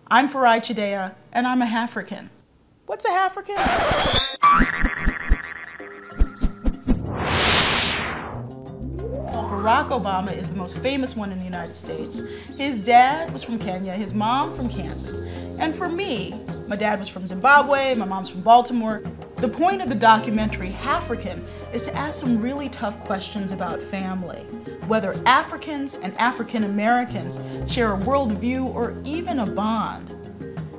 I'm Farai Chideya, and I'm a Halfrican. What's a Halfrican? Well, Barack Obama is the most famous one in the United States. His dad was from Kenya, his mom from Kansas. And for me, my dad was from Zimbabwe, my mom's from Baltimore. The point of the documentary Halfrican is to ask some really tough questions about family, whether Africans and African Americans share a worldview or even a bond.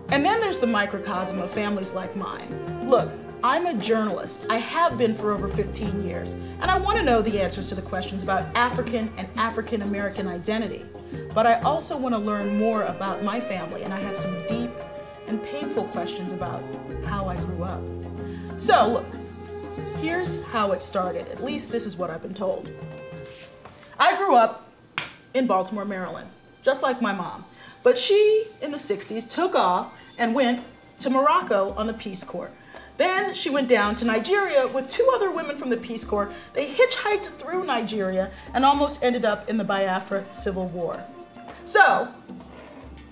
And then there's the microcosm of families like mine. Look, I'm a journalist. I have been for over 15 years, and I want to know the answers to the questions about African and African American identity. But I also want to learn more about my family, and I have some deep and painful questions about how I grew up. So look, here's how it started. At least this is what I've been told. I grew up in Baltimore, Maryland, just like my mom. But she, in the 60s, took off and went to Morocco on the Peace Corps. Then she went down to Nigeria with 2 other women from the Peace Corps. They hitchhiked through Nigeria and almost ended up in the Biafra Civil War. So,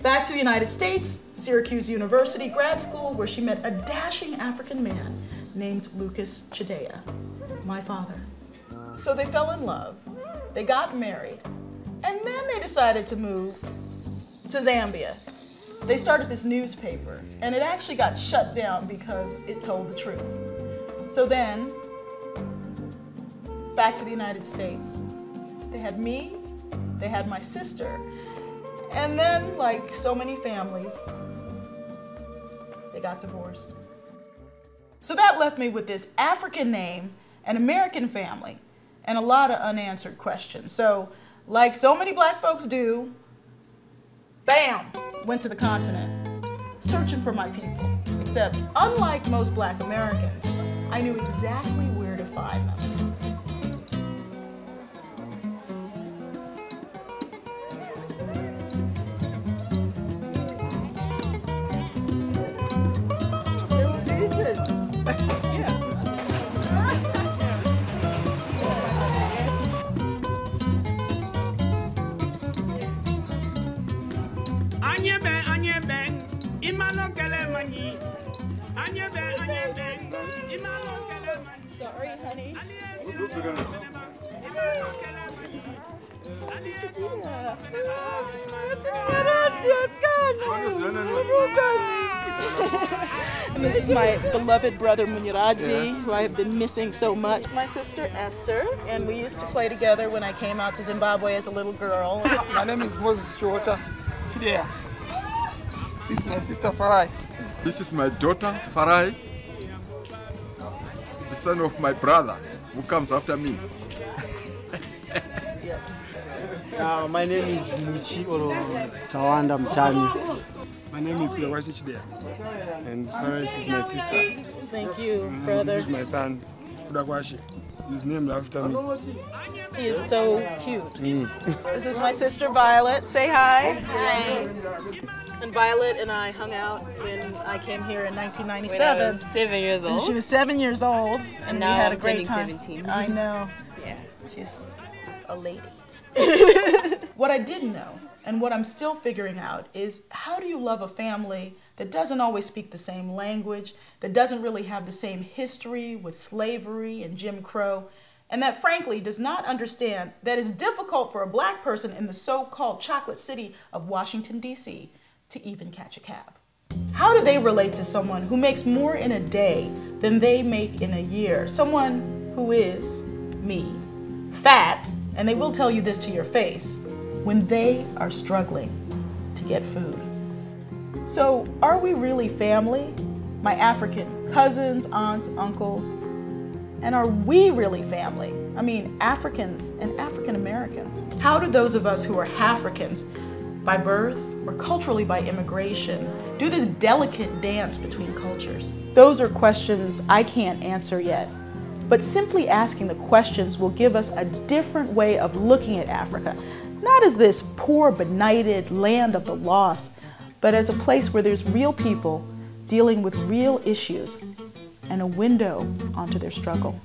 back to the United States, Syracuse University grad school, where she met a dashing African man named Lucas Chideya, my father. So they fell in love, they got married, and then they decided to move to Zambia. They started this newspaper, and it actually got shut down because it told the truth. So then, back to the United States. They had me, they had my sister, and then, like so many families, they got divorced. So that left me with this African name, an American family, and a lot of unanswered questions. So, like so many black folks do, bam, went to the continent, searching for my people. Except, unlike most black Americans, I knew exactly where to find them. Sorry, honey. And this is my beloved brother Munirazi, who I have been missing so much. It's my sister Esther, and we used to play together when I came out to Zimbabwe as a little girl. My name is Moses Chideya. This is my sister Farai. This is my daughter Farai, the son of my brother who comes after me. My name is Muchi Oro Tawanda Mtami. My name is Chideya, and Farai is my sister. Thank you, brother. This is my son, Kudakwashi. He's named after me. He is so cute. This is my sister Violet. Say hi. Hi. And Violet and I hung out when I came here in 1997. When I was 7 years old. And she was 7 years old, and now we had a I'm great turning time. 17. I know. Yeah. She's a lady. What I didn't know, and what I'm still figuring out, is how do you love a family that doesn't always speak the same language, that doesn't really have the same history with slavery and Jim Crow, and that frankly does not understand that it's difficult for a black person in the so-called chocolate city of Washington, D.C. to even catch a cab. How do they relate to someone who makes more in a day than they make in a year? Someone who is, me, fat, and they will tell you this to your face, when they are struggling to get food. So, are we really family? My African cousins, aunts, uncles, and are we really family? I mean, Africans and African Americans. How do those of us who are Halfricans, by birth or culturally by immigration, do this delicate dance between cultures? Those are questions I can't answer yet, but simply asking the questions will give us a different way of looking at Africa, not as this poor, benighted land of the lost, but as a place where there's real people dealing with real issues and a window onto their struggle.